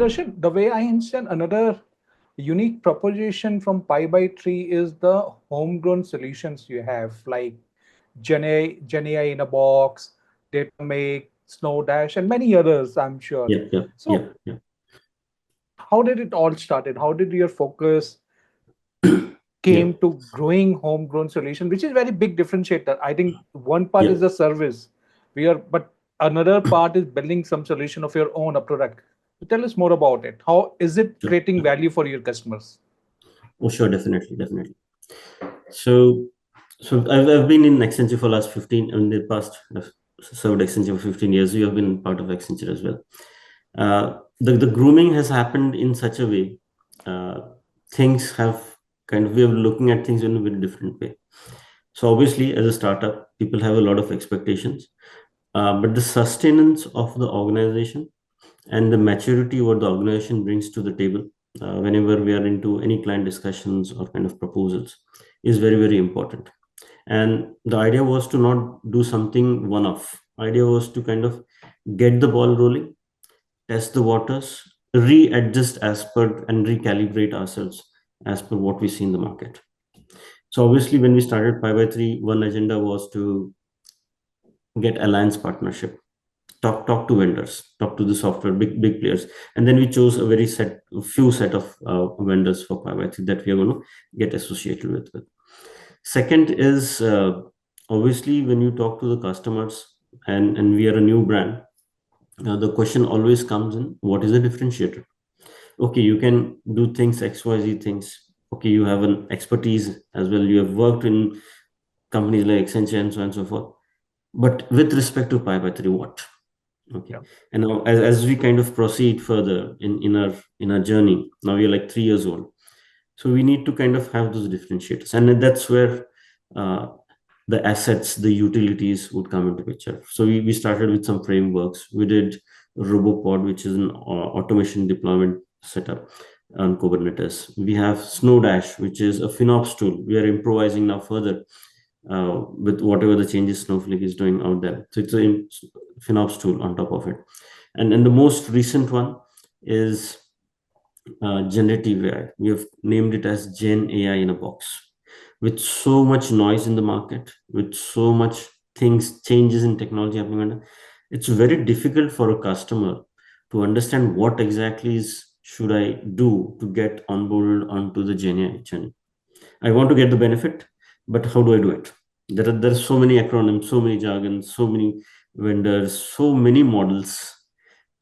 Darshan, the way I understand, another unique proposition from PibyThree is the homegrown solutions you have, like GenAI-In-A-Box, Data Make, Snowdash, and many others, I'm sure. Yeah, yeah, yeah, So yeah. how did it all started? How did your focus Yeah, came to growing homegrown solution, which is very big differentiator? I think one part yeah. is the service, but another part is building some solution of your own, a product. So tell us more about it. How is it Sure. creating value for your customers? Oh, sure, definitely, definitely. So, I've been in Accenture for last 15, in the past, I've served Accenture for 15 years. You have been part of Accenture as well. The grooming has happened in such a way, uh, things have kind of, we are looking at things in a very different way. So obviously, as a startup, people have a lot of expectations, but the sustenance of the organization and the maturity what the organization brings to the table whenever we are into any client discussions or kind of proposals is very, very important. And the idea was to not do something one off. Idea was to kind of get the ball rolling, test the waters, readjust as per and recalibrate ourselves as per what we see in the market. So obviously, when we started PibyThree, one agenda was to get alliance partnership, talk to vendors, talk to the software big players, and then we chose a very few set of vendors for PibyThree that we are going to get associated with. Second is obviously when you talk to the customers and we are a new brand, the question always comes in, what is the differentiator? Okay, you can do things XYZ things. Okay, you have an expertise as well. You have worked in companies like Accenture and so on and so forth. But with respect to PibyThree, what? Okay. Yeah. And now as we kind of proceed further in our journey, now we are like 3 years old. So we need to kind of have those differentiators. And that's where uh, the assets, the utilities would come into picture. So we started with some frameworks. We did Robopod, which is an automation deployment setup on Kubernetes. We have Snowdash, which is a FinOps tool. We are improvising now further with whatever the changes Snowflake is doing out there. So it's a FinOps tool on top of it. And the most recent one is generative AI. We have named it as Gen AI in a box. With so much noise in the market, with so much things, changes in technology happening, it's very difficult for a customer to understand what exactly is should I do to get onboarded onto the Gen AI journey. I want to get the benefit, but how do I do it? There are so many acronyms, so many jargons, so many vendors, so many models.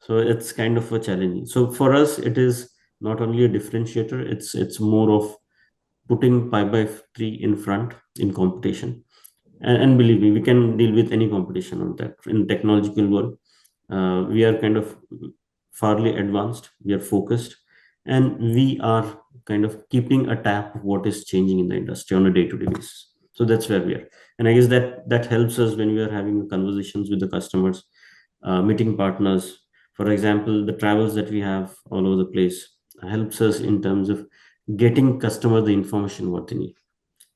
So it's kind of a challenge. So for us, it is not only a differentiator, it's more of putting pi by three in front in competition. And believe me, we can deal with any competition on that. In technological world, we are kind of farly advanced, we are focused, and we are kind of keeping a tap of what is changing in the industry on a day-to-day basis. So that's where we are. And I guess that helps us when we are having conversations with the customers, meeting partners. For example, the travels that we have all over the place helps us in terms of getting customer the information what they need.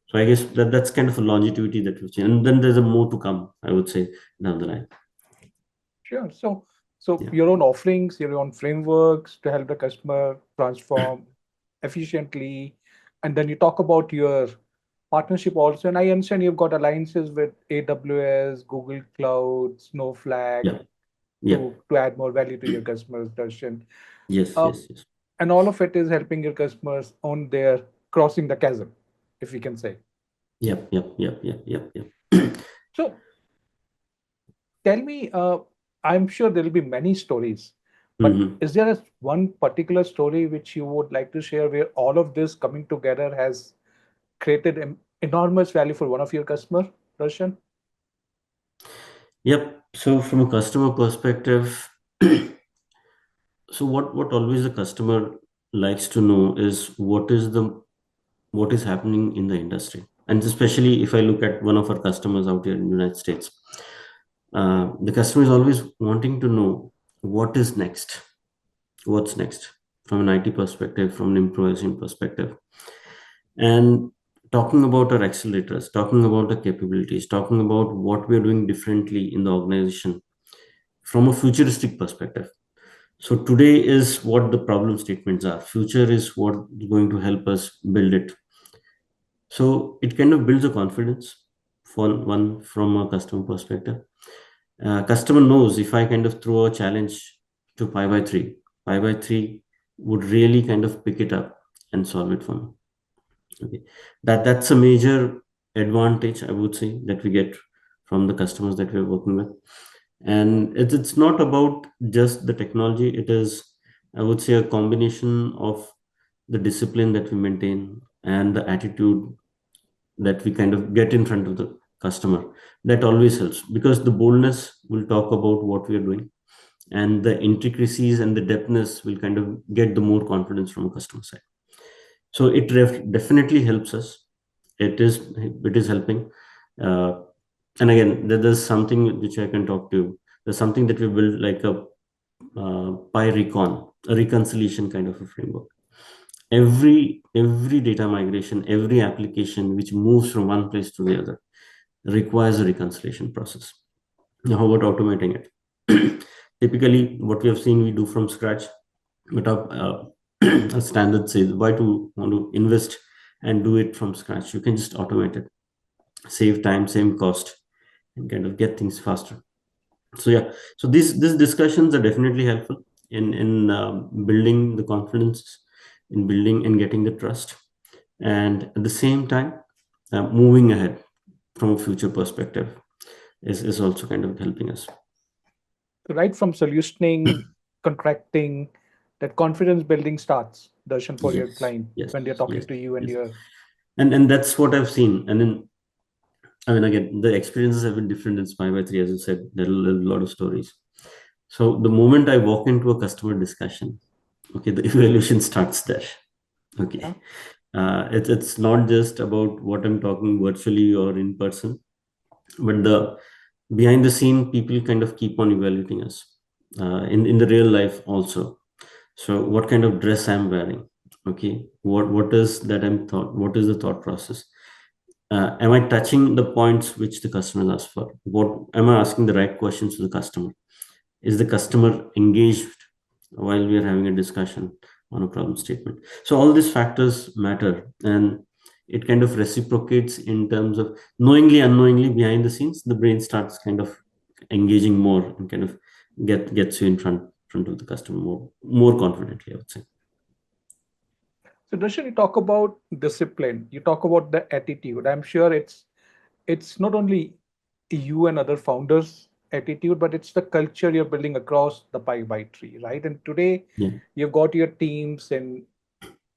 So I guess that's kind of a longevity that we've seen. And then there's a more to come, I would say, down the line. Sure. So Yeah. your own offerings, your own frameworks to help the customer transform efficiently, and then you talk about your partnership also. And I understand you've got alliances with AWS, Google Cloud, Snowflake Yeah. Yeah. to add more value to your customers, Darshan. Yes. Uh, Yes. Yes. and all of it is helping your customers on their crossing the chasm, if we can say. Yep. Yep. Yep. Yep. Yep. Yep. So tell me, I'm sure there'll be many stories, but Hmm. is there one particular story which you would like to share where all of this coming together has created enormous value for one of your customer, Darshan? Yep. So from a customer perspective, so what always the customer likes to know is what is happening in the industry. And especially if I look at one of our customers out here in the United States, the customer is always wanting to know what is next, what's next from an IT perspective, from an improvisation perspective. And talking about our accelerators, talking about the capabilities, talking about what we're doing differently in the organization from a futuristic perspective. So today is what the problem statements are. Future is what is going to help us build it. So it kind of builds a confidence for one from a customer perspective. Customer knows if I kind of throw a challenge to PibyThree, PibyThree would really kind of pick it up and solve it for me. Okay, that's a major advantage I would say that we get from the customers that we're working with, and it's not about just the technology. It is, I would say, a combination of the discipline that we maintain and the attitude that we kind of get in front of the customer. That always helps because the boldness will talk about what we are doing, and the intricacies and the depthness will kind of get the more confidence from a customer side. So it definitely helps us. It is helping. uh, and again, there's something which I can talk to you. There's something that we built like a a reconciliation kind of a framework. Every data migration, every application which moves from one place to the other requires a reconciliation process. Now, how about automating it? Typically, what we have seen we do from scratch, but a standard says, why to want to invest and do it from scratch? You can just automate it, save time, same cost, and kind of get things faster. So yeah, so these discussions are definitely helpful in building the confidence, in building and getting the trust, and at the same time, moving ahead from a future perspective is also kind of helping us. So right from solutioning, contracting, that confidence building starts, Darshan, for your Yes, client yes, when they're talking yes, to you and yes. you're And that's what I've seen. And then, I mean, again, the experiences have been different in Spy by 3, as you said. There are a lot of stories. So the moment I walk into a customer discussion, okay, the evaluation starts there. yeah. Okay. It's not just about what I'm talking virtually or in person, but the behind the scene people kind of keep on evaluating us in the real life also. So what kind of dress I'm wearing? Okay, what is that I'm thought? What is the thought process? Am I touching the points which the customer asks for? What am I asking the right questions to the customer? Is the customer engaged while we are having a discussion on a problem statement? So all these factors matter, and it kind of reciprocates in terms of knowingly, unknowingly, behind the scenes, the brain starts kind of engaging more and kind of gets you in front of the customer more confidently, I would say. So Darshan, you talk about discipline, you talk about the attitude. I'm sure it's not only you and other founders attitude, but it's the culture you're building across the Pi by Tree, right? And today Yeah, you've got your teams in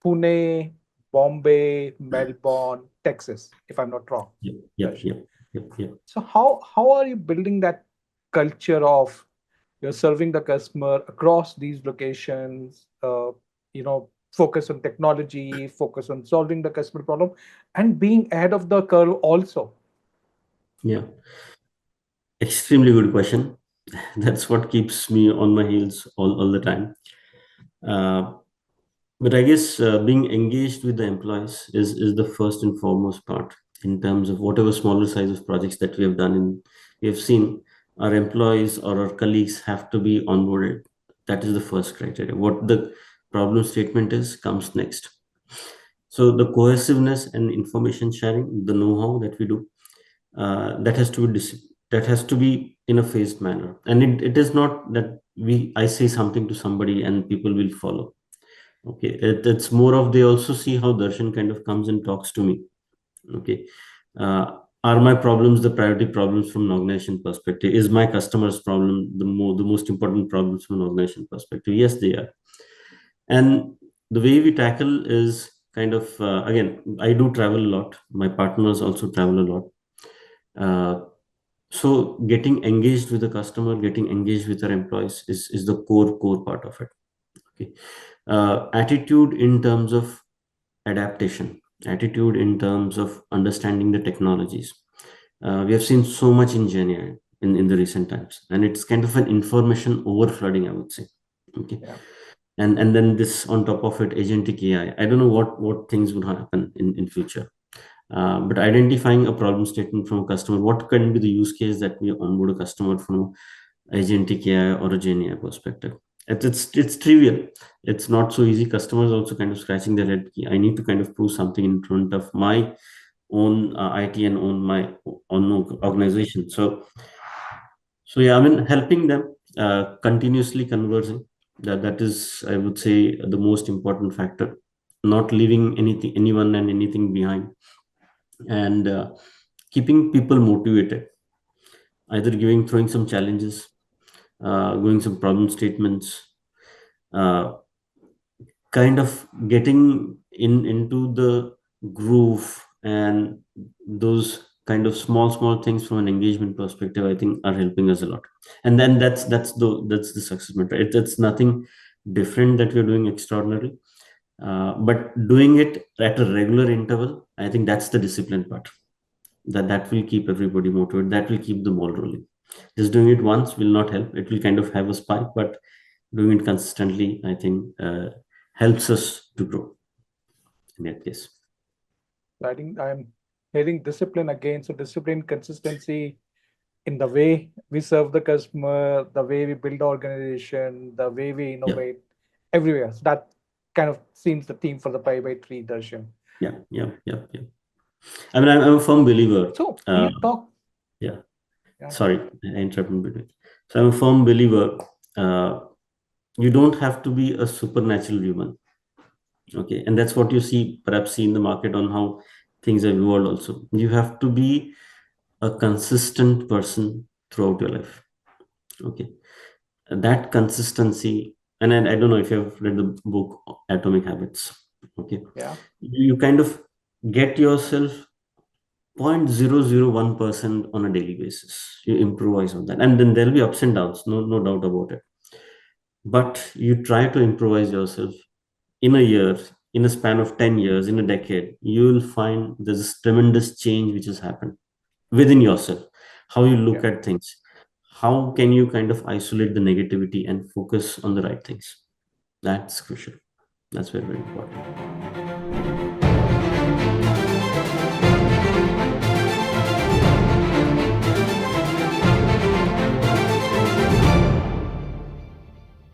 Pune, Bombay, Melbourne, Texas, if I'm not wrong, yeah, yeah, Darshan. yeah, yeah, yeah. So how are you building that culture of you're serving the customer across these locations? Focus on technology, focus on solving the customer problem, and being ahead of the curve also. Yeah. Extremely good question. That's what keeps me on my heels all the time. Uh, but I guess being engaged with the employees is the first and foremost part in terms of whatever smaller size of projects that we have done. We have seen our employees or our colleagues have to be onboarded. That is the first criteria. What the problem statement is comes next. So the cohesiveness and information sharing, the know-how that we do, that has to be that has to be in a phased manner, and it is not that I say something to somebody and people will follow. Okay, it's more of they also see how Darshan kind of comes and talks to me. Okay, are my problems the priority problems from an organization perspective? Is my customer's problem the most important problems from an organization perspective? Yes, they are. And the way we tackle is kind of again, I do travel a lot, my partners also travel a lot. Uh, so getting engaged with the customer, getting engaged with our employees is the core part of it. Okay. Attitude in terms of adaptation, attitude in terms of understanding the technologies. We have seen so much in GenAI in the recent times, and it's kind of an information overflooding, I would say. Okay. Yeah. And then this on top of it, agentic AI. I don't know what things would happen in future. But identifying a problem statement from a customer, what can be the use case that we onboard a customer from agentic AI or a GenAI perspective? It's trivial. It's not so easy. Customers also kind of scratching their head. I need to kind of prove something in front of my own IT and own my own organization. So yeah, I mean, helping them continuously conversing. That is, I would say, the most important factor. Not leaving anyone and anything behind, and keeping people motivated. Either throwing some challenges, going some problem statements, uh, kind of getting into the groove, and those kind of small things from an engagement perspective, I think, are helping us a lot. And then that's the success metric. It's nothing different that we're doing extraordinary, but doing it at a regular interval, I think that's the discipline part. That will keep everybody motivated, that will keep the ball rolling. Just doing it once will not help. It will kind of have a spike, but doing it consistently, I think, helps us to grow in that case. I think I'm hearing discipline again. So discipline, consistency in the way we serve the customer, the way we build the organization, the way we Yeah, innovate everywhere. So that kind of seems the theme for the PibyThree, Darshan. yeah. I mean, I'm a firm believer. So Uh, you talk, yeah, yeah, sorry, I interrupted in between. So I'm a firm believer. Uh, you don't have to be a supernatural human. Okay, and that's what you perhaps see in the market on how things have evolved. Also, you have to be a consistent person throughout your life. Okay, that consistency, and I don't know if you have read the book Atomic Habits. Okay, yeah, you kind of get yourself 0.001% on a daily basis. You improvise on that, and then there'll be ups and downs, no doubt about it. But you try to improvise yourself in a year, in a span of 10 years, in a decade, you will find there's this tremendous change which has happened within yourself. How you look yeah. at things, how can you kind of isolate the negativity and focus on the right things? That's crucial. That's very, very important.